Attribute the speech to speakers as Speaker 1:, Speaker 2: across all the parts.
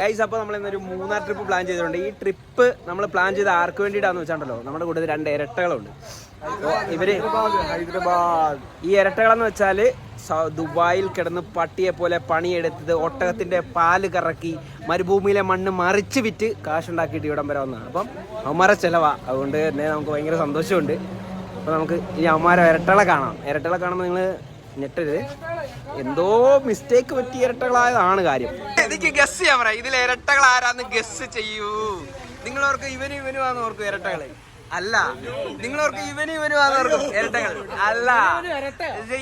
Speaker 1: Guys, അപ്പോൾ നമ്മൾ ഇന്നൊരു മൂന്നാർ ട്രിപ്പ് പ്ലാൻ ചെയ്തിട്ടുണ്ട്. ഈ ട്രിപ്പ് നമ്മൾ പ്ലാൻ ചെയ്ത് ആർക്ക് വേണ്ടിയിട്ടാന്ന് വെച്ചാണ്ടല്ലോ, നമ്മുടെ കൂടെ 2 ഇരട്ടകളുണ്ട്. ഇവര് ഹൈദരാബാദ്. ഈ ഇരട്ടകളെന്ന് വെച്ചാൽ ദുബായിൽ കിടന്ന് പട്ടിയെ പോലെ പണിയെടുത്തത്, ഒട്ടകത്തിന്റെ പാല് കറക്കി മരുഭൂമിയിലെ മണ്ണ് മറിച്ച് വിറ്റ് കാശുണ്ടാക്കിയിട്ട് ഇവിടം വരെ വന്നതാണ്. അപ്പം അവന്മാരെ ചിലവാ, അതുകൊണ്ട് തന്നെ നമുക്ക് ഭയങ്കര സന്തോഷമുണ്ട്. അപ്പോൾ നമുക്ക് ഈ അവന്മാരെ ഇരട്ടകളെ കാണാം. ഇരട്ടകളെ കാണുമ്പോൾ നിങ്ങൾ ഞെട്ടരുത്, എന്തോ മിസ്റ്റേക്ക് പറ്റിയ ഇരട്ടകളായതാണ് കാര്യം. എനിക്ക് ഗസ് ചെയ്യാൻ പറയാം, ഇതിൽ ഇരട്ടകൾ ആരാന്ന് ഗസ് ചെയ്യൂ. നിങ്ങളോർക്ക് ഇവനുമാന്ന് ഓർക്കും ഇരട്ടകള് അല്ല, നിങ്ങളോർക്ക് ഇവനുമാന്ന് ഓർക്കും ഇരട്ടകൾ അല്ല,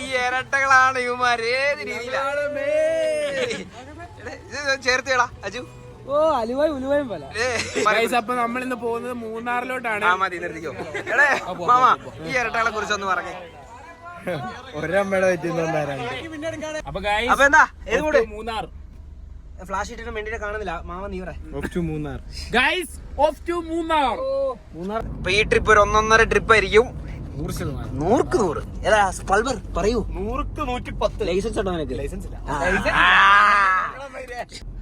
Speaker 1: ഈ ഇരട്ടകളാണ് ഇവന്മാർ. ഏത് രീതിയിലാണ് ചേർത്തേടാ അജു?
Speaker 2: ഓ അലുവായും ഉലുവായും പോലെ.
Speaker 3: അപ്പൊ നമ്മളിന്ന് പോകുന്നത് മൂന്നാറിലോട്ടാണ്.
Speaker 1: മതി നിർത്തിക്കോ. എടേ മാമ, ഈ ഇരട്ടകളെ കുറിച്ചൊന്ന് പറഞ്ഞേ.
Speaker 2: ഒരമ്മയുടെ
Speaker 3: അപ്പൊ
Speaker 1: എന്താ ഏത് കൂടെ
Speaker 3: മൂന്നാർ
Speaker 1: ഫ്ലാഷ് ഇട്ടിട്ട് വേണ്ടിട്ട് കാണുന്നില്ല. മാമ നീ പറ.
Speaker 3: Munnar guys, of two Munnar.
Speaker 1: ഇപ്പൊ ഈ ട്രിപ്പ് ഒരു 1.5 ട്രിപ്പ് ആയിരിക്കും. 100% ഏതാ പൾവർ പറയൂ.
Speaker 2: 100-110
Speaker 1: ലൈസൻസ് ഉണ്ടോ നിനക്ക്?
Speaker 2: ലൈസൻസ് ഇല്ല.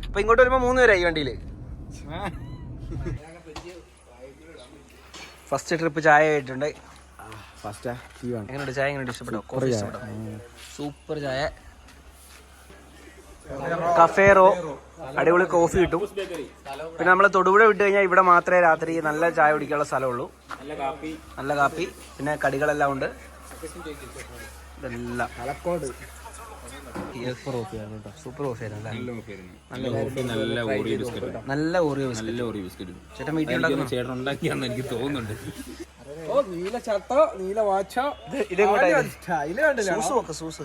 Speaker 1: അപ്പൊ ഇങ്ങോട്ട് വരുമ്പോ 3 പേരായി വണ്ടിയില്. ഫസ്റ്റ് ട്രിപ്പ് ചായ ആയിട്ടുണ്ട്. എങ്ങനെയുണ്ട് ചായ? എങ്ങനെയുണ്ട്? ഇഷ്ടപ്പെട്ടോ? കോഫി ഇഷ്ടപ്പെട്ടോ? സൂപ്പർ ചായ. കഫേറോ അടിപൊളി കോഫി കിട്ടും. പിന്നെ നമ്മള് തൊടുപുഴ വിട്ട് കഴിഞ്ഞാൽ ഇവിടെ മാത്രമേ രാത്രി നല്ല ചായ കുടിക്കാനുള്ള സ്ഥലമുള്ളൂ. നല്ല കാപ്പി, പിന്നെ കടികളെല്ലാം ഉണ്ട്. ഇതെല്ലാം സൂപ്പർ കോഫിയായിരുന്നു. നല്ല ഓറിയോ ബിസ്ക്കറ്റ്. ചേട്ടൻ വീട്ടിൽ ഉണ്ടാക്കിയാണെന്ന് എനിക്ക് തോന്നുന്നുണ്ട്.
Speaker 2: ഓ നീല ഷർട്ടോ നീല വാച്ചോ.
Speaker 1: സൂസ്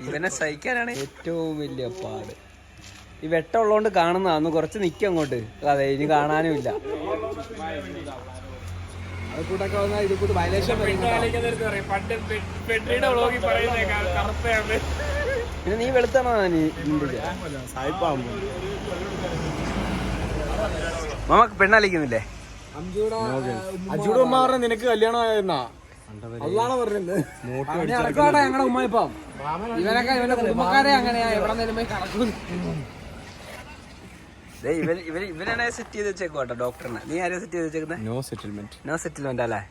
Speaker 1: ഇവനെ സഹിക്കാനാണ് ഏറ്റവും വലിയ പാട്. ഈ വെട്ടം ഉള്ളതുകൊണ്ട് കാണുന്നതാന്ന്. കുറച്ച് നിൽക്കും അങ്ങോട്ട്. അതെ, ഇനി കാണാനും ഇല്ല. പിന്നെ നീ വെളുത്താണോ? മാമ പെണ്ണാലിക്കുന്നില്ലേ?
Speaker 2: അജുടെ നിനക്ക് കല്യാണം ആയെന്നാ അല്ലാണോ പറഞ്ഞത്? ഞങ്ങളുടെ ഉമ്മ ഇപ്പം ഇവനൊക്കെ ഇവന്റെ കുടുംബക്കാരെ അങ്ങനെയാ എവിടെ പോയി കടക്കും.
Speaker 1: ഇവനാണ് സെറ്റ് ചെയ്ത് വെച്ചേക്കോട്ടോ ഡോക്ടറിനെ. നീ ആരെയും സെറ്റ് ചെയ്ത് വെച്ചേക്കുന്നത്? നോ സെറ്റിൽമെന്റ് അല്ലേ?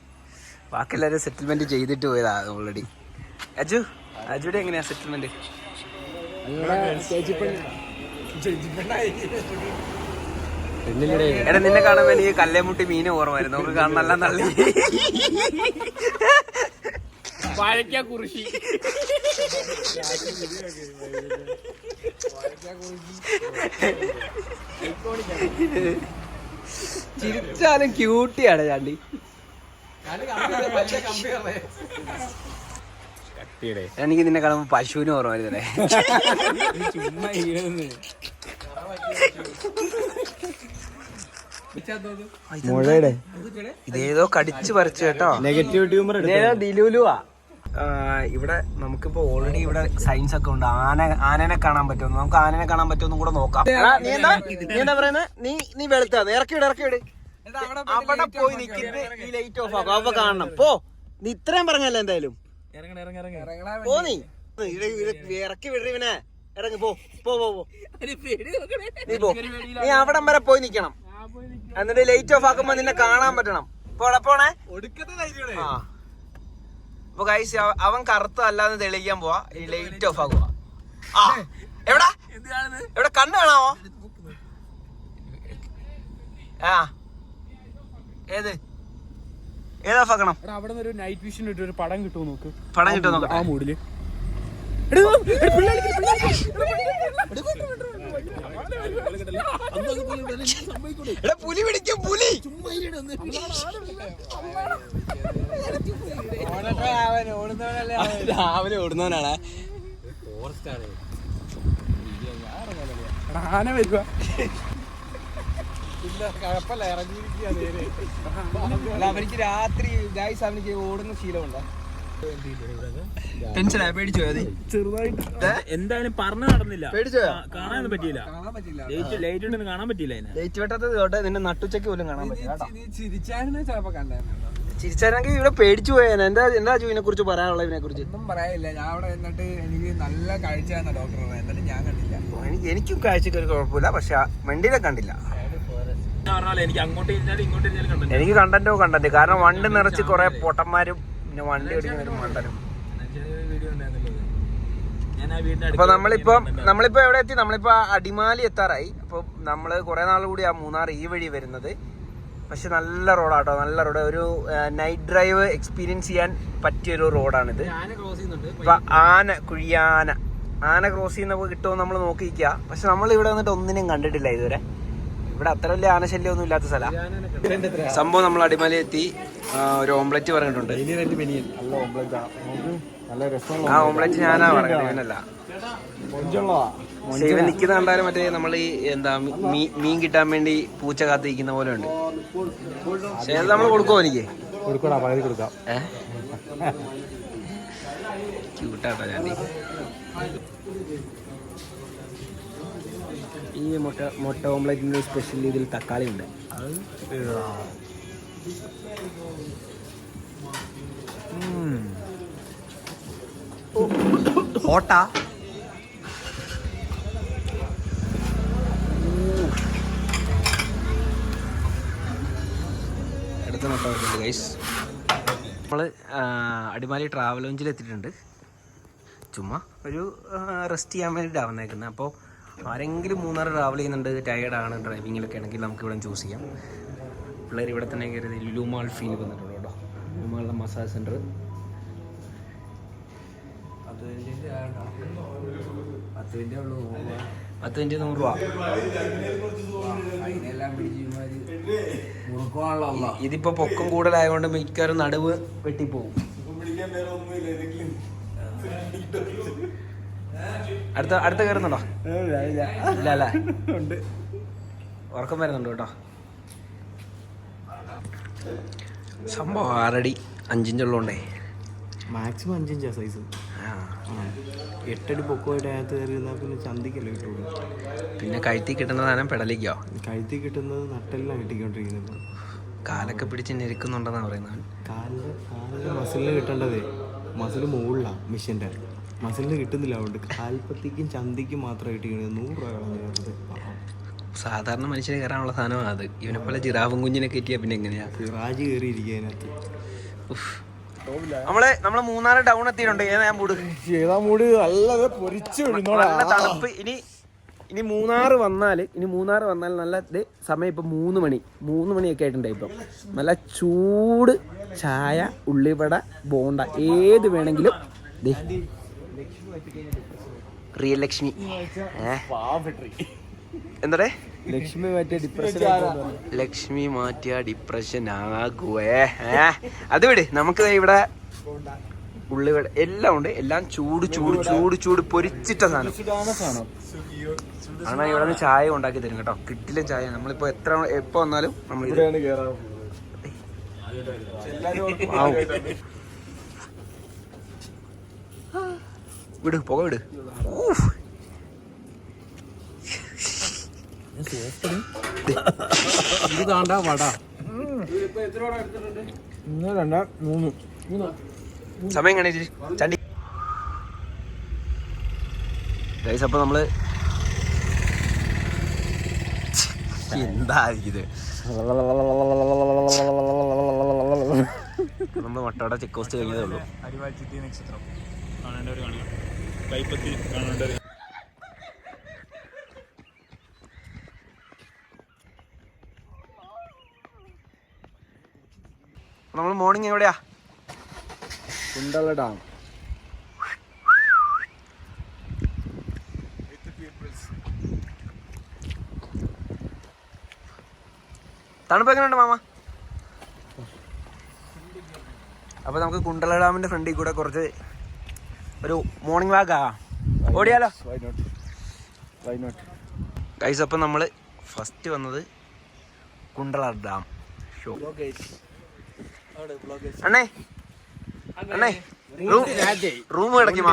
Speaker 1: ബാക്കി എല്ലാവരും സെറ്റിൽമെന്റ് ചെയ്തിട്ട് പോയതാ ഓൾറെഡി. അജുടെ എങ്ങനെയാ സെറ്റിൽമെന്റ്? എടാ, നിന്നെ കാണുമ്പോ എനിക്ക് കല്ലേമുട്ടി മീനെ ഓർമ്മ വരുന്നു. നമുക്ക് കാണാൻ നല്ല തള്ളി
Speaker 3: കുറിശി.
Speaker 1: ചിരിച്ചാലും ക്യൂട്ടിയാണ് ചാണ്ടി. എനിക്ക് നിന്നെ കാണുമ്പോ പശുവിന് ഓർമ്മ വരുന്നേ. ഇതേതോ കടിച്ചു പറിച്ചു കേട്ടോ.
Speaker 2: നെഗറ്റിവിറ്റി
Speaker 1: ദിലുലുവാ. ഇവിടെ നമുക്കിപ്പോ ഓൾറെഡി ഇവിടെ സയൻസ് ഒക്കെ ഉണ്ട്. ആനനെ കാണാൻ പറ്റുമെന്ന്. നമുക്ക് ആനനെ കാണാൻ പറ്റുമെന്നും കൂടെ നോക്കാം. നീ എന്താ പറയുന്നത്? നീ വെളുത്താന്ന് ഇറക്കി വിട്. അവിടെ പോയി നിൽക്കിട്ട് ഈ ലൈറ്റ് ഓഫ് ആക്കും. അപ്പൊ കാണണം. പോ, നീ ഇത്രയും പറഞ്ഞല്ലോ. എന്തായാലും പോ. നീ ഇറക്കി വിടറി ഇവനെ. ഇറങ്ങി പോ. നീ അവിടം വരെ പോയി നിക്കണം. എന്നിട്ട് ലൈറ്റ് ഓഫ് ആക്കുമ്പോ നിന്നെ കാണാൻ പറ്റണം. പോണേ. അപ്പൊ ഗൈസ്, അവൻ കറുത്ത അല്ലാന്ന് തെളിയിക്കാൻ പോവാ. ഈ ലൈറ്റ് ഓഫ് ആക്കുക. എവിടെ കണ്ണ് കാണാമോ? ഏതാ ആക്കണം?
Speaker 3: അവിടെ ഒരു നൈറ്റ് വിഷൻ ഇട്ട് ഒരു പടം കിട്ടുമോ നോക്ക്.
Speaker 1: പടം കിട്ടുമോ നോക്ക്.
Speaker 3: ആ മൂഡില്
Speaker 1: പുലി പിടിക്കും. പുലി രാവിലെ ഓടുന്നവനാണ്.
Speaker 3: ആന വരുക.
Speaker 1: അവനിക്ക് രാത്രി ഗൈസ് അവനിക്ക് ഓടുന്ന ശീലമുണ്ടോ? ടെൻഷനാ? പേടിച്ചോ?
Speaker 3: ചെറുതായിട്ട് എന്തായാലും പറഞ്ഞു നടന്നില്ല.
Speaker 1: പേടിച്ചോ?
Speaker 3: കാണാനൊന്നും പറ്റിയില്ല. ലൈറ്റ് ഉണ്ടെന്ന് കാണാൻ പറ്റിയില്ല.
Speaker 1: ലൈറ്റ് വെട്ടത് തൊട്ട് നിന്നെ നട്ടുച്ചയ്ക്ക് പോലും കാണാൻ പറ്റില്ല.
Speaker 2: ചിരിച്ചായിരുന്നു ചിലപ്പോ കണ്ടായിരുന്നു.
Speaker 1: ചിരിച്ചാണെങ്കിൽ ഇവിടെ പേടിച്ചു പോയാൽ എന്താ ഇതിനെ കുറിച്ച് പറയാനുള്ള ഇതിനെ കുറിച്ച്
Speaker 2: ഒന്നും പറയാനില്ല. ഞാൻ അവിടെ എന്നിട്ട് എനിക്ക് നല്ല കാഴ്ചയാണെന്ന ഡോക്ടർ പറഞ്ഞത്. എന്നിട്ട് ഞാൻ കണ്ടില്ല.
Speaker 1: എനിക്കും കാഴ്ചക്ക് ഒരു കുഴപ്പമില്ല, പക്ഷെ വണ്ടിയിലെ കണ്ടില്ല. എനിക്ക് കണ്ടന്റ് കാരണം വണ്ടി നിറച്ച് കുറെ പൊട്ടന്മാരും പിന്നെ വണ്ടി ഓടിക്കുന്നവരും മണ്ടനും. അപ്പൊ നമ്മളിപ്പോ എവിടെ എത്തി? നമ്മളിപ്പോ അടിമാലി എത്താറായി. അപ്പൊ നമ്മള് കുറെ നാൾ കൂടി ആ മൂന്നാർ ഈ വഴി വരുന്നത്. പക്ഷെ നല്ല റോഡാട്ടോ, നല്ല റോഡ്. ഒരു നൈറ്റ് ഡ്രൈവ് എക്സ്പീരിയൻസ് ചെയ്യാൻ പറ്റിയൊരു റോഡാണിത്. ഇപ്പൊ ആന ക്രോസ് ചെയ്യുന്നപ്പോ കിട്ടുമോ നമ്മൾ നോക്കിയിരിക്കുക. പക്ഷെ നമ്മൾ ഇവിടെ വന്നിട്ട് ഒന്നിനും കണ്ടിട്ടില്ല ഇതുവരെ. ഇവിടെ അത്ര വലിയ ആനശല്യം ഒന്നും ഇല്ലാത്ത സ്ഥലം. സംഭവം നമ്മൾ അടിമാലി എത്തി. ഒരു ഓംലെറ്റ് പറഞ്ഞിട്ടുണ്ട്. ആ ഓംലെറ്റ് ഞാനാ പറഞ്ഞത്, ഇവനല്ല. പക്ഷെ ഇവൻ നിൽക്കുന്ന കണ്ടാലും മറ്റേ നമ്മൾ ഈ എന്താ മീൻ കിട്ടാൻ വേണ്ടി പൂച്ച കാത്തിരിക്കുന്ന പോലെ ഉണ്ട്. പക്ഷെ അത് നമ്മൾ കൊടുക്കുമോ? എനിക്ക് കൊടുക്കാം. ക്യൂട്ടാട്ടോ ഞാൻ. ഈ മുട്ട ഓംലെറ്റിന്റെ സ്പെഷ്യൽ രീതിയിൽ തക്കാളി ഉണ്ട്. ഹോട്ടാ അടുത്ത മുട്ട വരുന്നുണ്ട് ഗൈസ്. നമ്മൾ അടിമാലി ട്രാവൽ ലോഞ്ചിൽ എത്തിയിട്ടുണ്ട്. ചുമ്മാ ഒരു റെസ്റ്റ് ചെയ്യാൻ വേണ്ടിയിട്ടാണ് വന്നേക്കുന്നത്. അപ്പോൾ ആരെങ്കിലും മൂന്നാർ ട്രാവൽ ചെയ്യുന്നുണ്ട്, ടയേർഡാണ്, ഡ്രൈവിങ്ങിലൊക്കെ ആണെങ്കിൽ നമുക്ക് ഇവിടെ ചൂസ് ചെയ്യാം. പിള്ളേർ ഇവിടെ തന്നെ കയറി ലുലു മാൾ ഫീൽ വന്നിട്ടുണ്ട് കേട്ടോ. ലുലു മാളിലെ മസാജ് സെൻറ്റർ 10 മിനിറ്റ് 100 രൂപ. ഇതിപ്പോ പൊക്കം കൂടുതലായതുകൊണ്ട് മിക്കവാറും നടുവ് വെട്ടിപ്പോവും. അടുത്ത കയറുന്നുണ്ടോ? ഇല്ല അല്ലേ? ഉറക്കം വരുന്നുണ്ട് കേട്ടോ. സംഭവം 6 അടി 5 ഇഞ്ച് ഉള്ളതുകൊണ്ടേ
Speaker 4: മാക്സിമം 5 ഇഞ്ചാ സൈസ്. 8 അടി പൊക്കമായിട്ട് അതിനകത്ത് കയറിയിരുന്നാൽ പിന്നെ ചന്തിക്കല്ലേ കിട്ടുള്ളൂ.
Speaker 1: പിന്നെ കഴുത്തി കിട്ടുന്ന സാധനം പെടലിക്കോ?
Speaker 4: കഴുത്തി കിട്ടുന്നത് നട്ടെല്ലാം കിട്ടിക്കൊണ്ടിരിക്കുന്നത്.
Speaker 1: കാലൊക്കെ പിടിച്ച് ഞെരുക്കുന്നുണ്ടെന്നാ പറയുന്നത്.
Speaker 4: കാലിൻ്റെ മസിലിന് കിട്ടേണ്ടതേ മസിൽ മുകളിലാണ് മിഷൻ്റെ. മസിലിന് കിട്ടുന്നില്ല. അതുകൊണ്ട് കാൽപ്പത്തിക്കും ചന്തിക്കും മാത്രം കിട്ടിക്കുന്നത് 100 രൂപ കളഞ്ഞത്.
Speaker 1: സാധാരണ മനുഷ്യന് കയറാനുള്ള സാധനമാണ് അത്. ഇവനെ പോലെ ജിറാവും കുഞ്ഞിനെ കയറ്റിയാൽ പിന്നെ എങ്ങനെയാ?
Speaker 4: സിറാജ് കയറിയിരിക്കുക അതിനകത്ത്.
Speaker 1: നമ്മള് മൂന്നാർ ടൗൺ എത്തിയിട്ടുണ്ട്. ഏതാ മൂട്? നല്ല തണുപ്പ്. ഇനി മൂന്നാർ വന്നാൽ നല്ല സമയം ഇപ്പം 3 മണിയൊക്കെ ആയിട്ടുണ്ട്. ഇപ്പം നല്ല ചൂട് ചായ, ഉള്ളിവട, ബോണ്ട ഏത് വേണമെങ്കിലും. റിയൽ ലക്ഷ്മി എന്താ ലക്ഷ്മി മാറ്റിയ ഡിപ്രഷൻ ആകുവേ. അത് വിട്. നമുക്ക് ഇവിടെ ഉള്ളിവട എല്ലാം ഉണ്ട്. എല്ലാം ചൂട് പൊരിച്ചിട്ട സാധനം ആണ്. ഇവിടെ നിന്ന് ചായ ഉണ്ടാക്കി തരും കേട്ടോ. കിട്ടില്ല ചായ. നമ്മളിപ്പോ എപ്പോ വന്നാലും നമ്മൾ വിട്, പുക വിട്.
Speaker 2: ഇത് താണ്ട വട.
Speaker 1: സമയം കാണിച്ചു ചണ്ടി ഗൈസ്. അപ്പൊ നമ്മള് എന്താ ഇത്? നമ്മള് വട്ടവട ചെക്ക് പോസ്റ്റ് കഴിഞ്ഞതേ ഉള്ളൂ. നമ്മൾ മോർണിംഗ് എവിടെയാ?
Speaker 2: കുണ്ടള ഡാം.
Speaker 1: തണുപ്പ് എങ്ങനെയുണ്ട് മാമ? അപ്പൊ നമുക്ക് കുണ്ടള ഡാമിന്റെ ഫ്രണ്ടിൽ കൂടെ കുറച്ച് ഒരു മോർണിംഗ് വാക്കാ ഓടിയാലോ? ഗൈസ്, അപ്പം നമ്മള് ഫസ്റ്റ് വന്നത് കുണ്ടള ഡാം ഷോ. അണ്ണേ റൂം കിടക്കുമാ?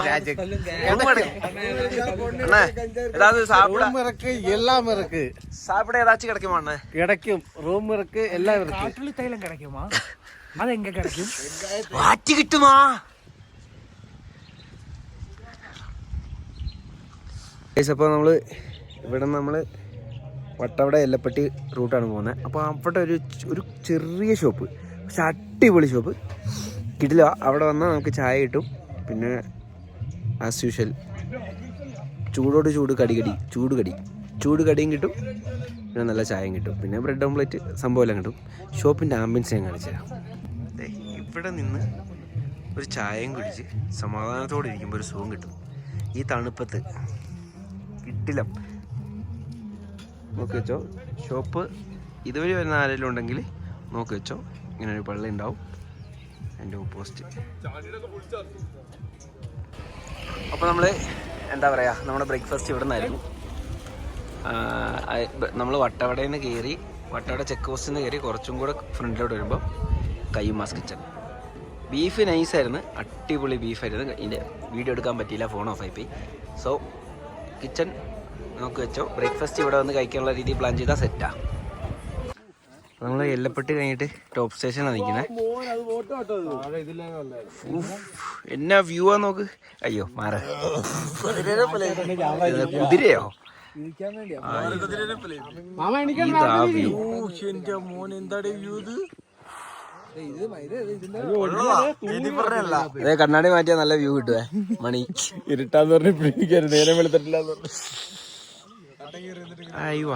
Speaker 1: സാപ്പിടെ ഏതാச்சும் கிடைக்குமா? அண்ணே
Speaker 4: கிடைக்கும். ரூம் இருக்கு, எல்லாம் இருக்கு.
Speaker 3: തൈലം കിടക്കുമാ? അതെങ്ക കിടക്കും
Speaker 1: വാറ്റ് കിട്ടുമാ. അപ്പോൾ നമ്മൾ ഇവിടെ നമ്മൾ വട്ടവട എല്ലപ്പെട്ടി റൂട്ടാണ് പോകുന്നത്. അപ്പോൾ അവിടെ ഒരു ചെറിയ ഷോപ്പ്, പക്ഷെ അടിപൊളി ഷോപ്പ് കിട്ടില്ല. അവിടെ വന്നാൽ നമുക്ക് ചായ കിട്ടും, പിന്നെ ആസ് യൂഷ്വൽ ചൂടോട് ചൂട് കടിയും കിട്ടും, പിന്നെ നല്ല ചായയും കിട്ടും, പിന്നെ ബ്രെഡ് ഓംപ്ലേറ്റ് സംഭവമെല്ലാം കിട്ടും. ഷോപ്പിൻ്റെ ആംബിയൻസ് ഞാൻ കാണിച്ചു തരാം. ഇവിടെ നിന്ന് ഒരു ചായയും കുടിച്ച് സമാധാനത്തോടെ ഇരിക്കുമ്പോൾ ഒരു സുഖം കിട്ടും. ഈ തണുപ്പത്ത് കിട്ടില്ല. നോക്കി വെച്ചോ, ഷോപ്പ് ഇതുവഴി വരുന്ന ആരെങ്കിലും ഉണ്ടെങ്കിൽ നോക്കി വെച്ചോ, ഇങ്ങനെ ഒരു പള്ളി ഉണ്ടാവും എൻ്റെ ഓപ്പോസിറ്റ്. അപ്പോൾ നമ്മൾ എന്താ പറയുക, നമ്മുടെ ബ്രേക്ക്ഫാസ്റ്റ് ഇവിടെ നിന്നായിരുന്നു. നമ്മൾ വട്ടവടയിൽ നിന്ന് കയറി, വട്ടവട ചെക്ക് പോസ്റ്റിൽ നിന്ന് കയറി കുറച്ചും കൂടെ ഫ്രണ്ടിലോട്ട് വരുമ്പോൾ കയ്യുമാസ് കിച്ചൺ. ബീഫ് നൈസായിരുന്നു, അടിപൊളി ബീഫായിരുന്നു. ഇതിൻ്റെ വീഡിയോ എടുക്കാൻ പറ്റിയില്ല, ഫോൺ ഓഫ് ആയിപ്പോയി. സോ കിച്ചൺ നോക്കി വെച്ചോ. ബ്രേക്ക്ഫാസ്റ്റ് ഇവിടെ വന്ന് കഴിക്കാനുള്ള രീതി പ്ലാൻ ചെയ്താൽ സെറ്റാണ്. നമ്മൾ എല്ലപ്പെട്ടി കഴിഞ്ഞിട്ട് ടോപ്പ് സ്റ്റേഷനാണ് നിൽക്കുന്നത്. എന്നാ വ്യൂ ആ നോക്ക്. അയ്യോ മാറ, കുതിരയോ? അതെ, കണ്ണാടി മാറ്റിയാൽ നല്ല വ്യൂ കിട്ടുവേ. മണി ഇരുട്ടാന്ന് പറഞ്ഞു നേരം വെളുത്തിട്ടില്ല. അയ്യോ,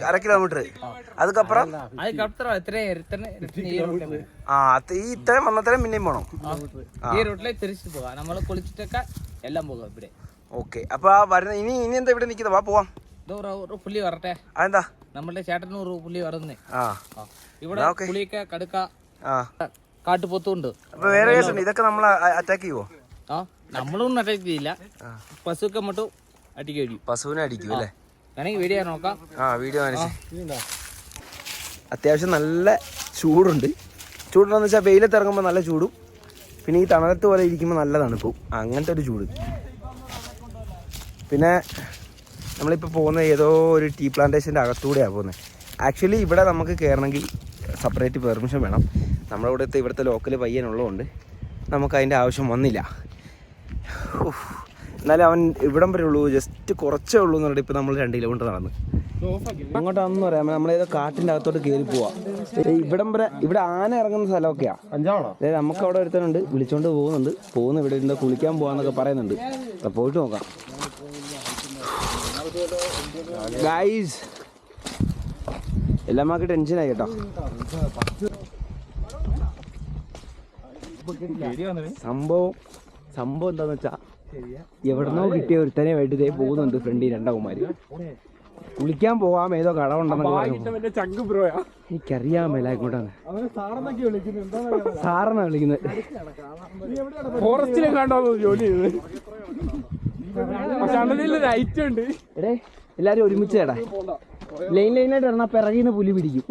Speaker 1: അര കിലോമീറ്റർ. അതുക്കപ്പുറം ഈ ഇത്രയും വന്നത്രയും പിന്നെയും പോണം. ഓക്കെ, അപ്പൊ വരുന്ന ഇനി എന്താ ഇവിടെ നിൽക്കുന്നത്? വാ പോവാം.
Speaker 3: പുള്ളി വരട്ടെ.
Speaker 1: അതെന്താ?
Speaker 3: നമ്മളുടെ ചേട്ടനൂറ് പുള്ളി വരുന്നേ. ഇവിടെ പുളിയൊക്കെ കടുക്ക കാട്ടുപോത്തുണ്ട്.
Speaker 1: അപ്പൊ വേറെ കേസുണ്ട്, ഇതൊക്കെ നമ്മൾ അറ്റാക്ക് ചെയ്യുവോ?
Speaker 3: നമ്മളൊന്നും അറ്റാക്ക് ചെയ്യില്ല. പശുവൊക്കെ മട്ടും അടിക്കും.
Speaker 1: പശുവിനെ അടിക്കും അല്ലേ?
Speaker 3: വേണമെങ്കിൽ വീഡിയോ നോക്കാം.
Speaker 1: വീഡിയോ കാണിച്ചു. അത്യാവശ്യം നല്ല ചൂടുണ്ട്. ചൂടുണ്ടെന്ന് വെച്ചാൽ വെയിലത്ത് ഇറങ്ങുമ്പോൾ നല്ല ചൂടും, പിന്നെ ഈ തണലത്ത് പോലെ ഇരിക്കുമ്പോൾ നല്ല തണുപ്പും, അങ്ങനത്തെ ഒരു ചൂട്. പിന്നെ നമ്മളിപ്പോൾ പോകുന്ന ഏതോ ഒരു ടീ പ്ലാന്റേഷൻ്റെ അകത്തൂടെയാണ് പോകുന്നത്. ആക്ച്വലി ഇവിടെ നമുക്ക് കയറണമെങ്കിൽ സെപ്പറേറ്റ് പെർമിഷൻ വേണം. നമ്മുടെ ഇവിടുത്തെ ലോക്കൽ പയ്യനുള്ളതുകൊണ്ട് നമുക്ക് അതിൻ്റെ ആവശ്യം വന്നില്ല. എന്നാലും അവൻ ഇവിടം വരെ ഉള്ളൂ, ജസ്റ്റ് കുറച്ചേ ഉള്ളൂ എന്ന് പറഞ്ഞിട്ട് ഇപ്പോൾ നമ്മൾ 2 കിലോമീറ്റർ നടന്ന് അങ്ങോട്ടാണെന്ന് പറയാം. നമ്മളേതോ കാട്ടിൻ്റെ അകത്തോട്ട് കയറി പോവാം. ഇവിടം വരെ ഇവിടെ ആന ഇറങ്ങുന്ന സ്ഥലമൊക്കെയാണ്. അതായത് നമുക്ക് അവിടെ ഒരുത്തനുണ്ട്, വിളിച്ചോണ്ട് പോകുന്നു ഇവിടെ ഇരുന്ന് കുളിക്കാൻ പോവാന്നൊക്കെ പറയുന്നുണ്ട്. അപ്പോൾ പോയിട്ട് നോക്കാം. ഗൈസ്, എല്ലാമാർക്ക് ടെൻഷനായി കേട്ടോ. സംഭവം എന്താന്ന് വെച്ചാ, എവിടെന്നോ കിട്ടിയ ഒരുത്തനെ വേണ്ടി ഇതേ പോകുന്നുണ്ട് ഫ്രണ്ടിൽ 2 അവന്മാര്. കുളിക്കാൻ പോവാം, ഏതോ കടമുണ്ടെന്നൊക്കെ പറഞ്ഞു. എനിക്കറിയാൻ മേല ഇങ്ങോട്ടാണ് സാറെന്നാ വിളിക്കുന്നത്.
Speaker 3: ഫോറസ്റ്റിലും കണ്ടോ ജോലി ചെയ്ത്.
Speaker 1: എടേ എല്ലാരും ഒരുമിച്ച് ചേട്ടാ, ലൈനായിട്ട് ഇറങ്ങാ പിറകിന്ന് പുലി പിടിക്കും.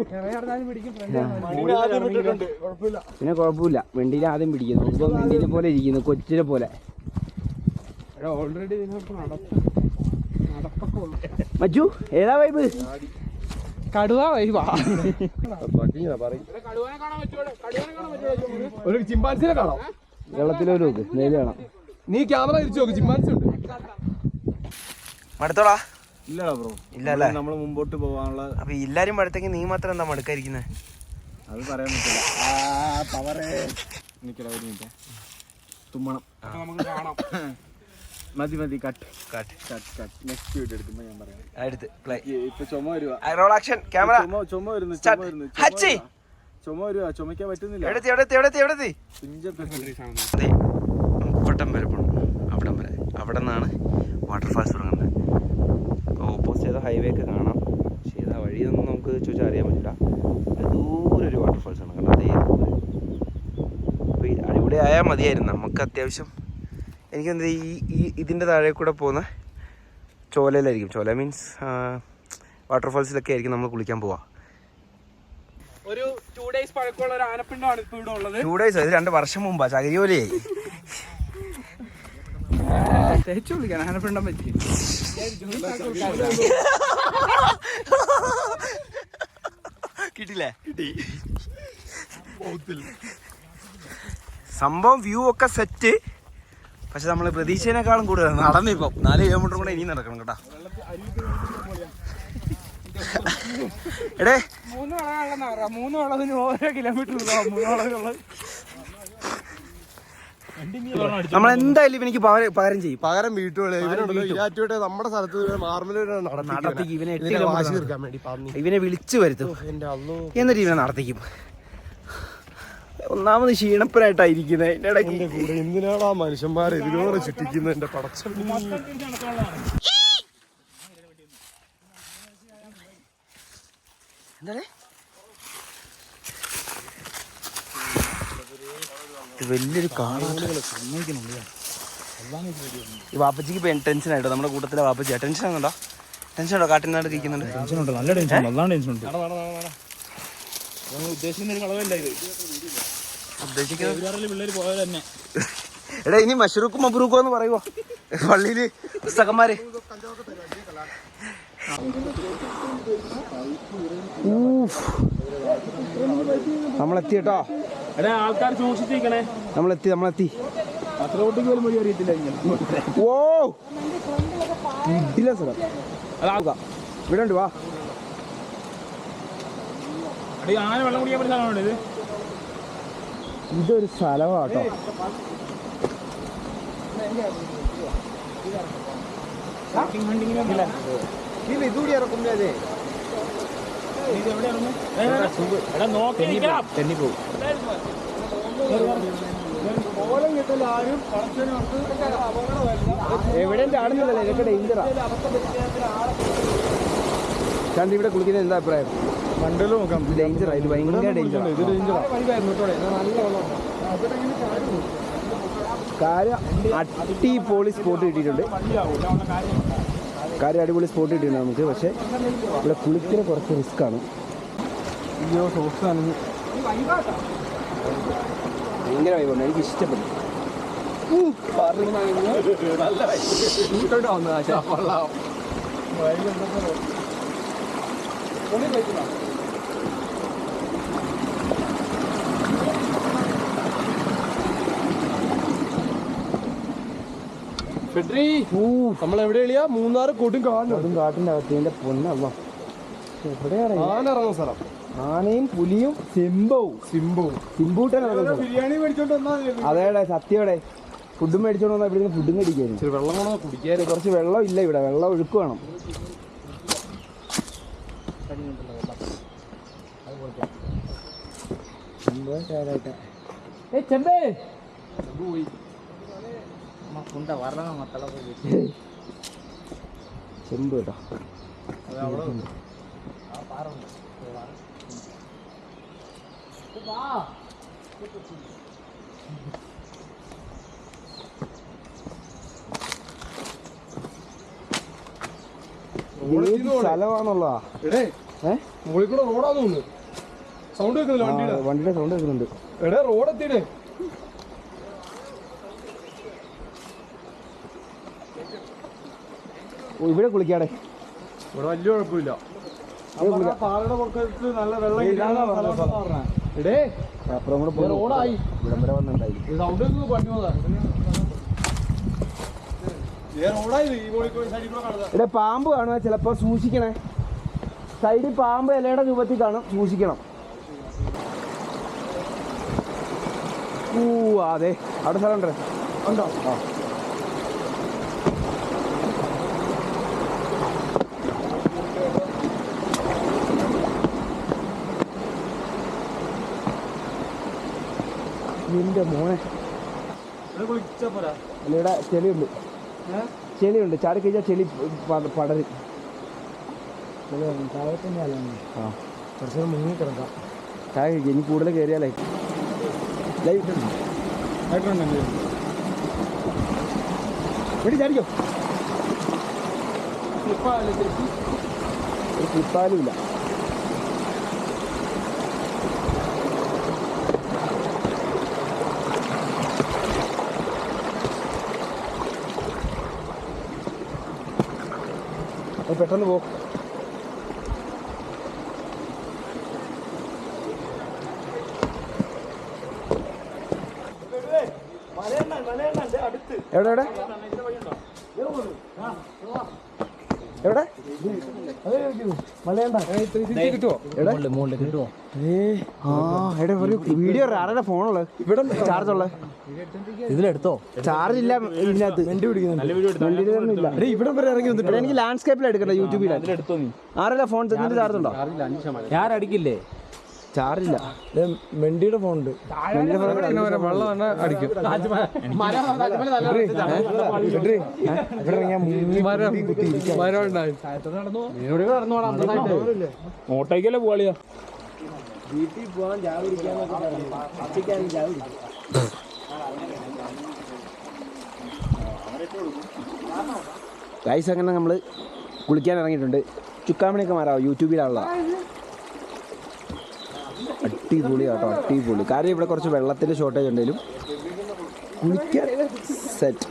Speaker 1: പിന്നെ കുഴപ്പമില്ല, വെണ്ടിയിൽ ആദ്യം പിടിക്കുന്നു. ഇപ്പൊ വെണ്ടിനെ പോലെ ഇരിക്കുന്നു, കൊച്ചിനെ പോലെ.
Speaker 3: ഓൾറെഡി
Speaker 1: മച്ചു ഏതാ വൈബ്?
Speaker 3: കടുവ വൈബാ.
Speaker 2: ഒരു ചിമ്പാൻസിനെ കാണാം
Speaker 1: വെള്ളത്തിലൊരു നോക്ക്, നെയ്ല് കാണാം.
Speaker 2: നീ ക്യാമറ തിരിച്ചു നോക്ക്, ചിമ്പാൻസി ഉണ്ട്.
Speaker 1: മടുത്തോടാ?
Speaker 4: ഇല്ലടാ ബ്രോ,
Speaker 1: ഇല്ലല്ലേ?
Speaker 4: നമ്മൾ മുമ്പോട്ട് പോകാനുള്ള.
Speaker 1: അപ്പൊ എല്ലാരും മടുത്തെങ്കിൽ നീ മാത്രം എന്താ മടുക്കാതിരിക്കുന്നത്?
Speaker 4: അത് പറയാൻ പറ്റില്ല. എനിക്കടാ ഒരു മിനിറ്റ് തുമ്മണം.
Speaker 3: നമുക്ക് കാണാം.
Speaker 4: മതി കട്ട്. നെക്സ്റ്റ് വീഡിയോ എടുക്കുമ്പോ ഞാൻ പറയാം.
Speaker 1: അടുത്ത് പ്ലേ.
Speaker 4: ഇപ്പൊ ചുമ വരുവാ.
Speaker 1: Roll action camera.
Speaker 4: ചുമ വരുന്നു. ചുമ വരുവാ, ചുമക്കാൻ പറ്റുന്നില്ല.
Speaker 1: മുക്കട്ടം വരെ പോകണം, അവിടം വരെ. അവിടെ നിന്നാണ് വാട്ടർഫാൾസ് തുടങ്ങുന്നത്. അപ്പോൾ ഓപ്പോസിറ്റ് ചെയ്ത ഹൈവേ ഒക്കെ കാണാം, പക്ഷേ ഏതാ വഴിയൊന്നും നമുക്ക് ചോദിച്ചാൽ അറിയാൻ പറ്റില്ല. ദൂരെ ഒരു വാട്ടർഫാൾസ് ആണ്, കാരണം അതേ ദൂരെ. അപ്പോൾ ഈ അടിപൊളി ആയാൽ മതിയായിരുന്നു. നമുക്ക് അത്യാവശ്യം എനിക്കെന്താ ഇതിൻ്റെ താഴെ കൂടെ പോകുന്ന ചോലയിലായിരിക്കും. ചോല മീൻസ് വാട്ടർഫാൾസിലൊക്കെ ആയിരിക്കും നമ്മൾ കുളിക്കാൻ പോവാ.
Speaker 3: ഒരു 2 days പഴക്കമുള്ള ഒരു ആനപ്പിണ്ടമാണ് ഇപ്പൊ ഇവിടെ ഉള്ളത്.
Speaker 1: 2 days? ഇത് 2 വർഷം മുമ്പാ, ചകിരി പോലെയായി.
Speaker 3: തേച്ചു വിളിക്കാൻ ആനപ്പിണ്ടം പറ്റി.
Speaker 1: കിട്ടില്ലേ? കിട്ടി. സംഭവം വ്യൂ ഒക്കെ സെറ്റ്. പക്ഷെ നമ്മൾ പ്രതീക്ഷേനേക്കാളും കൂടുതൽ നടന്നിപ്പം 4 കിലോമീറ്റർ കൂടെ ഇനിയും നടക്കണം കേട്ടോ. എടേ
Speaker 3: 3 വളവെള്ളെന്നാ പറയാ. 3 വളവിന് ഓരോ കിലോമീറ്റർ 3 വളവുള്ളത്.
Speaker 1: നമ്മളെന്തായാലും ഇവനിക്ക് പകരം ചെയ്യും.
Speaker 2: പകരം വീട്ടുകളെ നമ്മുടെ സ്ഥലത്ത്
Speaker 1: നടത്തിക്കും ഇവനെ. ഇവനെ വിളിച്ചു വരുത്തും എന്നിട്ട് ഇവനെ നടത്തിക്കും. ഒന്നാമത് ക്ഷീണപ്പനായിട്ടായിരിക്കുന്നത്. അതിന്റെ ഇടയ്ക്ക്
Speaker 2: എന്തിനാണ് ആ മനുഷ്യന്മാരെ ഇതിനോട് ചുറ്റിക്കുന്നത്? എന്റെ പടച്ച
Speaker 1: എന്താ വലിയൊരു കാടാണ്. ഈ വാപ്പച്ചിക്ക് ഇപ്പൊ ടെൻഷൻ ആയിട്ടോ. നമ്മുടെ കൂട്ടത്തിലെ വാപ്പച്ചി ടെൻഷൻ ആണോ? ടെൻഷൻ ഉണ്ടോ? കാട്ടിൽ നാട് ഇരിക്കുന്നുണ്ട്.
Speaker 3: ടെൻഷനുണ്ട്, നല്ല ടെൻഷൻ, അതാണ് ടെൻഷനുണ്ട്. ഉദ്ദേശിക്കുന്ന ഒരു കളവല്ല ഇത്. ഉദ്ദേശിക്കുന്നത് പിള്ളേർ പോയാൽ തന്നെ.
Speaker 1: എടാ ഇനി മഷ്റൂക്കും മബ്രൂക്കും എന്ന് പറയുവോ പള്ളിയില് പുസ്തകന്മാര്? നമ്മളെത്തി കേട്ടോ.
Speaker 3: ആൾക്കാർ സൂക്ഷിച്ചിരിക്കണേ.
Speaker 1: നമ്മളെത്തി.
Speaker 3: പത്രവോട്ടിക്ക് പോലും വഴി അറിയത്തില്ല.
Speaker 1: ഓ ഇല്ല സ്ഥലം ഇവിടെ ഉണ്ട്. വാ.
Speaker 3: ആന വെള്ളം കുടിക്കാൻ പറ്റുന്ന സ്ഥലമാണ് ഇത്.
Speaker 1: ഇതൊരു സ്ഥലമാട്ടോ. ഇതുകൂടി ഇറക്കുമ്പോഴേ തെന്നിപ്പോവും. എവിടെ ചാടുന്നില്ലല്ലോ. ഇതൊക്കെ ഡേഞ്ചറാ. ചാണ്ടി ഇവിടെ കുളിക്കുന്നത് എന്താ അഭിപ്രായം?
Speaker 2: മണ്ടലും നോക്കാം.
Speaker 1: ഡേഞ്ചറാ. ഇത് ഭയങ്കര ഡേഞ്ചറാ.
Speaker 2: ഇത് ഡേഞ്ചറാ.
Speaker 1: കാര്യം അടിപൊളി സ്പോട്ട് കിട്ടിയിട്ടുണ്ട്. കാര്യം അടിപൊളി സ്പോട്ട് കിട്ടിയിട്ടുണ്ട് നമുക്ക്. പക്ഷെ ഇവിടെ കുളിക്കൽ കുറച്ച് റിസ്ക്കാണ്.
Speaker 2: അയ്യോ സോക്സ് ആണെങ്കിൽ
Speaker 1: ഭയങ്കര വൈബുണ്ട്. എനിക്ക് ഇഷ്ടപ്പെട്ടു.
Speaker 2: നമ്മളെവിടെ എളിയാ? മൂന്നാറ് കൊടും
Speaker 1: കാട്ടിന്റെ അകത്ത് ഇതിന്റെ പൊന്നല്ല. എവിടെയാണ്
Speaker 2: ആന ഇറങ്ങുന്ന സ്ഥലം?
Speaker 1: ആനയും പുലിയും സിംബൂട്ടൻ
Speaker 2: ബിരിയാണി മേടിച്ചോണ്ട് വന്നാ
Speaker 1: അതേടെ സത്യോടെ ഫുഡും മേടിച്ചോണ്ട് വന്നാൽ ഇവിടെ ഫുഡും കടിക്കായിരുന്നു.
Speaker 2: വെള്ളം വേണോ കുടിക്കാൻ?
Speaker 1: കുറച്ച് വെള്ളം ഇല്ല ഇവിടെ. വെള്ളം ഒഴുക്ക് വേണം. ചെമ്പ് കേട്ടോ. സ്ഥലമാണല്ലോ.
Speaker 2: മുകളിൽ കൂടെ റോഡാന്ന് തോന്നുന്നു. സൗണ്ട് കേൾക്കുന്നില്ല
Speaker 1: വണ്ടിയുടെ സൗണ്ട് കേൾക്കുന്നുണ്ട്.
Speaker 2: എടേ റോഡ് എത്തിയിടേ.
Speaker 1: ഇവിടെ കുളിക്കാടെ.
Speaker 2: ഇവിടെ വലിയ കുഴപ്പമില്ല. പാറയുടെ പുറത്ത് നല്ല വെള്ളം.
Speaker 1: അപ്പുറം കൂടെ പോയി
Speaker 2: റോഡായി.
Speaker 1: ഇവിടം വരെ വന്നിട്ടുണ്ടായി.
Speaker 2: സൗണ്ട്
Speaker 1: ഇവിടെ പാമ്പ് കാണുക. ചിലപ്പോ സൂക്ഷിക്കണേ. സൈഡിൽ പാമ്പ് ഇലയുടെ രൂപത്തിൽ കാണും. സൂക്ഷിക്കണം. അതെ അവിടെ സ്ഥലം ഉണ്ടോ? ആ എന്റെ മോനെ ഇവിടെ ചെളിയുണ്ട്. ചാടി കഴിഞ്ഞാൽ ചെളി പടരും. ആ കുറച്ച് മുങ്ങി കിടക്കാം. ചായ കഴിക്കുക. ഇനി കൂടുതൽ കയറിയാലേ വെടി ചാടിക്കോ. സ്ലിപ്പാലും ഇല്ല. പെട്ടെന്ന് പോ. എവിടെ എവിടെ എവിടെ വീഡിയോ ആരുടെ ഫോണുള്ളത് ഇവിടെ ചാർജ് ഉള്ളത് ഇതിലെടുത്തോ ചാർജ് ഇല്ല ഇതിനകത്ത് ഇവിടെ വരെ ഇറങ്ങി വന്നിട്ട് എനിക്ക് ലാൻഡ്സ്കേപ്പിൽ എടുക്കണ്ട യൂട്യൂബിൽ ആരല്ല ഫോൺ നിന്റെ ചാർജ് ഉണ്ടോ
Speaker 2: ഞാൻ അടിക്കില്ലേ
Speaker 1: ചാർജ് ഇല്ല
Speaker 2: മെണ്ടിയുടെ ഫോണുണ്ട് വെള്ളം തന്നെ അടിക്കും
Speaker 3: ഓട്ടോയ്ക്കല്ലേ പോവാളിയാ
Speaker 1: വീട്ടിൽ പോകാൻ ഗൈസ് അങ്ങനെ നമ്മൾ കുളിക്കാൻ ഇറങ്ങിയിട്ടുണ്ട്. ചുക്കാമണിയൊക്കെ മാറാവും യൂട്യൂബിലുള്ള അടിപൊളി കേട്ടോ, അടിപൊളി. കാര്യം ഇവിടെ കുറച്ച് വെള്ളത്തിൻ്റെ ഷോർട്ടേജ് ഉണ്ടെങ്കിലും കുളിക്കാൻ സെറ്റ്.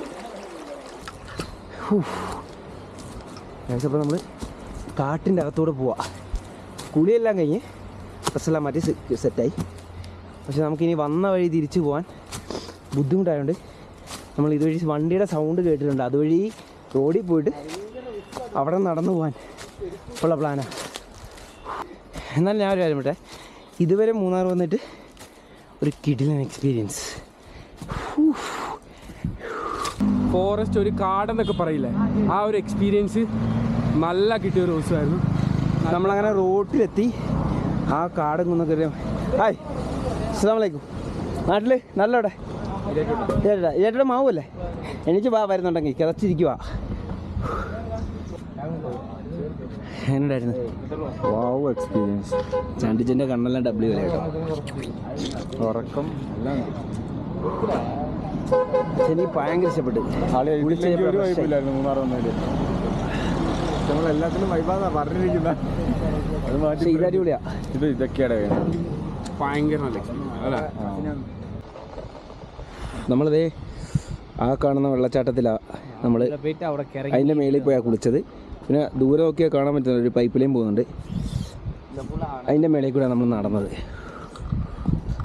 Speaker 1: ഗൈസ് അപ്പോൾ നമ്മൾ കാട്ടിൻ്റെ അകത്തൂടെ പോവാം. കുളിയെല്ലാം കഴിഞ്ഞ് ഡ്രസ്സെല്ലാം മാറ്റി സെറ്റായി. പക്ഷെ നമുക്കിനി വന്ന വഴി തിരിച്ചു പോകാൻ ബുദ്ധിമുട്ടായതുകൊണ്ട് നമ്മൾ ഇതുവഴി വണ്ടിയുടെ സൗണ്ട് കേട്ടിട്ടുണ്ട്. അതുവഴി റോഡിൽ പോയിട്ട് അവിടെ നടന്നു പോകാൻ ഉള്ള പ്ലാനാണ്. എന്നാൽ ഞാൻ ഒരു കാര്യം പറ്റേ, ഇതുവരെ മൂന്നാർ വന്നിട്ട് ഒരു കിടിലൻ എക്സ്പീരിയൻസ്.
Speaker 3: ഫോറസ്റ്റ് ഒരു കാടെന്നൊക്കെ പറയില്ലേ, ആ ഒരു എക്സ്പീരിയൻസ് നല്ല കിട്ടിയ ഒരു ദിവസമായിരുന്നു.
Speaker 1: നമ്മളങ്ങനെ റോട്ടിലെത്തി. ആ കാടും കുന്നൊക്കെ ഹായ് അസ്സലാമു അലൈക്കും. നാട്ടിൽ നല്ലോടെ ചേട്ടയുടെ മാവല്ലേ എനിക്ക് വരുന്നുണ്ടെങ്കിൽ കിതച്ചിരിക്കുക. എങ്ങനെയുണ്ടായിരുന്നു? വാവ് എക്സ്പീരിയൻസ്. ചാണ്ടിച്ചൻ്റെ കണ്ണെല്ലാം ഡബ്ല്യു വരെ കേട്ടോ. ഉറക്കം എല്ലാം എനിക്ക് ഭയങ്കര ഇഷ്ടപ്പെട്ടു.
Speaker 2: എല്ലാത്തിനും വൈബാന്നാ പറഞ്ഞിരിക്കുന്ന.
Speaker 1: ഇത് അടിപൊളിയാ.
Speaker 2: ഇതൊക്കെയാണ്
Speaker 3: ഭയങ്കര നല്ല എക്സ്പീരിയൻസ് അല്ലേ.
Speaker 1: നമ്മളിതേ ആ കാണുന്ന വെള്ളച്ചാട്ടത്തിലാണ് നമ്മൾ അതിൻ്റെ മേളിൽ പോയാണ് കുളിച്ചത്. പിന്നെ ദൂരെ നോക്കിയാൽ കാണാൻ പറ്റുന്ന ഒരു പൈപ്പ് ലൈൻ പോകുന്നുണ്ട്, അതിൻ്റെ മേളിൽ കൂടെയാണ് നമ്മൾ നടന്നത്.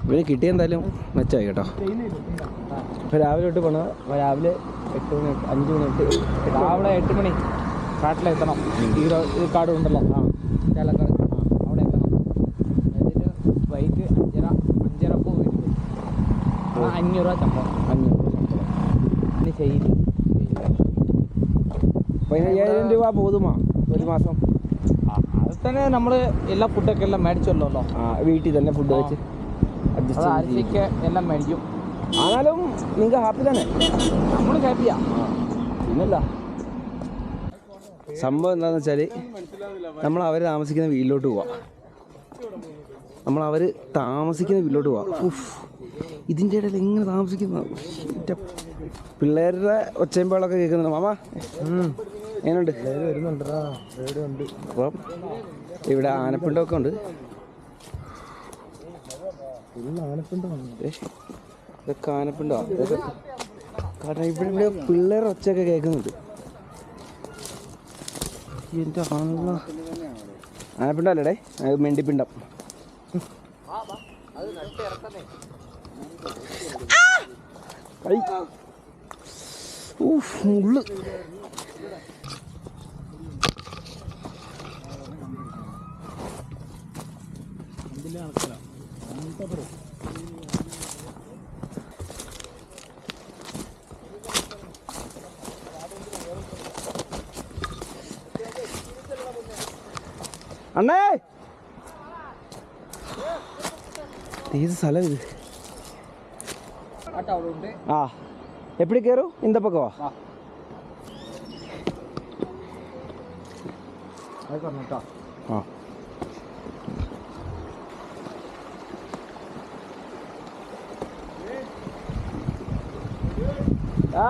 Speaker 1: ഇവന് കിട്ടിയെന്തായാലും മെച്ചമായി കേട്ടോ. ഇപ്പോൾ രാവിലെ തൊട്ട് പോകണം. രാവിലെ 8 മണി 5 മണി തൊട്ട്
Speaker 2: രാവിലെ 8 മണി കാട്ടിലെത്തണം. ഈ കാട് ഉണ്ടല്ലോ, ചേലക്കാട്, അവിടെ എത്തണം. എന്നിട്ട് വൈകിട്ട് 5:30 വീട്ടിൽ 500 രൂപ ശമ്പളം. 500 പിന്നെ ശൈലി
Speaker 1: 15,000 രൂപ പോതുമാ ഒരു മാസം.
Speaker 2: അത് തന്നെ നമ്മൾ എല്ലാ ഫുഡൊക്കെ എല്ലാം മേടിച്ചല്ലോ.
Speaker 1: വീട്ടിൽ തന്നെ ഫുഡ് വെച്ച് അഡ്ജസ്റ്റ്
Speaker 2: ആഴ്ചയ്ക്ക് എല്ലാം മേടിക്കും.
Speaker 1: ആനാലും നിങ്ങൾക്ക് ഹാപ്പി തന്നെ,
Speaker 2: നമ്മൾ ഹാപ്പിയാ.
Speaker 1: പിന്നല്ല. സംഭവം എന്താണെന്ന് വെച്ചാൽ നമ്മൾ അവർ താമസിക്കുന്ന വീട്ടിലോട്ട് പോവാം. അവർ താമസിക്കുന്ന വീട്ടിലോട്ട് പോവാം. ഇതിൻ്റെ ഇടയിൽ എങ്ങനെ താമസിക്കുന്ന പിള്ളേരുടെ ഒച്ചയമ്പോളൊക്കെ കേൾക്കുന്നുണ്ട്. മാമ എങ്ങനെയുണ്ട്? അപ്പം ഇവിടെ ആനപ്പിണ്ടമൊക്കെ ഉണ്ട്. ഇതൊക്കെ ആനപ്പിണ്ടോ? കാരണം ഇവിടെ പിള്ളേരുടെ ഒച്ചയൊക്കെ കേൾക്കുന്നുണ്ട്. എൻ്റെ ആനപ്പിണ്ടം അല്ലേടേ, മെണ്ടിപ്പിണ്ടം. മുള്ളു. അണ്ണേ ഏത് സ്ഥലം ഇത്? ആ എപ്പടി കയറും? இந்த பக்கம் வா. ആ ആ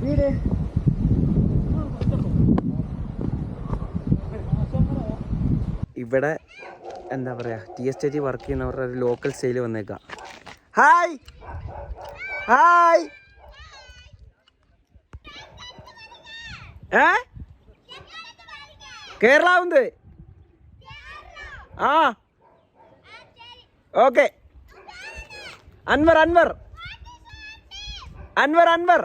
Speaker 1: വീട് ഇവിടെ എന്താ പറയുക, TST വർക്ക് ചെയ്യുന്നവരുടെ ഒരു ലോക്കൽ സ്റ്റൈൽ വന്നേക്കാം. ഹായ് ഹായ് കേരള ഉണ്ട്. ആ ഓക്കെ. അൻവർ അൻവർ അൻവർ അൻവർ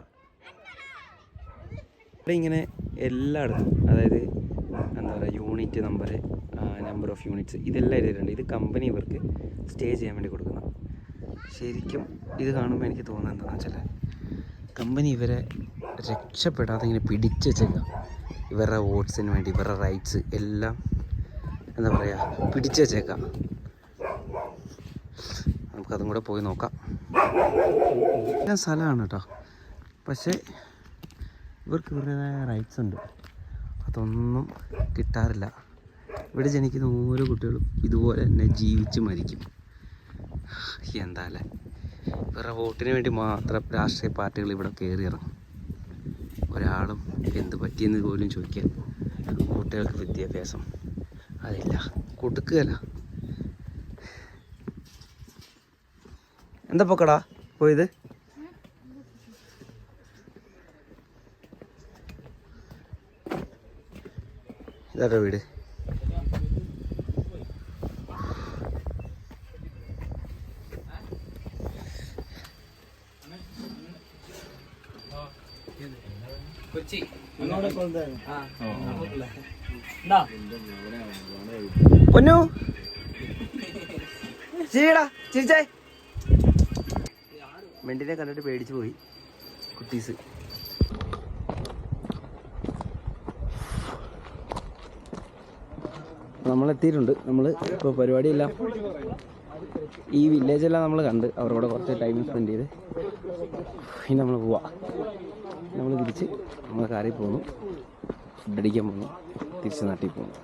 Speaker 1: ഇവിടെ ഇങ്ങനെ എല്ലായിടത്തും, അതായത് എന്താ പറയുക, unit number, number of units ഇതെല്ലാം എഴുതിയിട്ടുണ്ട്. ഇത് കമ്പനി ഇവർക്ക് സ്റ്റേ ചെയ്യാൻ വേണ്ടി കൊടുക്കുന്ന. ശരിക്കും ഇത് കാണുമ്പോൾ എനിക്ക് തോന്നുന്നത് എന്താണെന്ന് വെച്ചാൽ കമ്പനി ഇവരെ രക്ഷപ്പെടാതെ ഇങ്ങനെ പിടിച്ച് വെച്ചേക്കാം. ഇവരുടെ വോട്ട്സിന് വേണ്ടി ഇവരുടെ റൈറ്റ്സ് എല്ലാം എന്താ പറയുക പിടിച്ച് വെച്ചേക്കാം. നമുക്കതും കൂടെ പോയി നോക്കാം. എല്ലാം സ്ഥലമാണ് കേട്ടോ, പക്ഷേ ഇവർക്ക് ഇവരുടേതായ റൈറ്റ്സ് ഉണ്ട്, അതൊന്നും കിട്ടാറില്ല. ഇവിടെ ജനിക്കുന്ന ഓരോ കുട്ടികളും ഇതുപോലെ തന്നെ ജീവിച്ച് മരിക്കും. എന്താ അല്ലേ, ഇവരുടെ വോട്ടിന് വേണ്ടി മാത്രം രാഷ്ട്രീയ പാർട്ടികൾ ഇവിടെ കയറി ഇറങ്ങും. ഒരാളും എന്ത് പറ്റിയെന്ന് പോലും ചോദിക്കാൻ. കുട്ടികൾക്ക് വിദ്യാഭ്യാസം അതില്ല, കൊടുക്കുകയല്ല. എന്താ പൊക്കടാ പോയത്? ഇതാട്ടോ വീട്. പൊന്നു ചിരിടാ, ചിരിച്ചേ. മെണ്ടിനെ കണ്ടിട്ട് പേടിച്ചു പോയി കുട്ടീസ്. നമ്മളെത്തിയിട്ടുണ്ട്. നമ്മൾ ഇപ്പോൾ പരിപാടിയെല്ലാം ഈ വില്ലേജെല്ലാം നമ്മൾ കണ്ട് അവരുടെ കൂടെ കുറച്ച് ടൈം സ്പെൻഡ് ചെയ്ത് ഇനി നമ്മൾ പോവാം. നമ്മൾ തിരിച്ച് നമ്മൾ കാറിൽ പോകുന്നു, ഫുഡ് അടിക്കാൻ പോകുന്നു, തിരിച്ച് നാട്ടിൽ പോകുന്നു.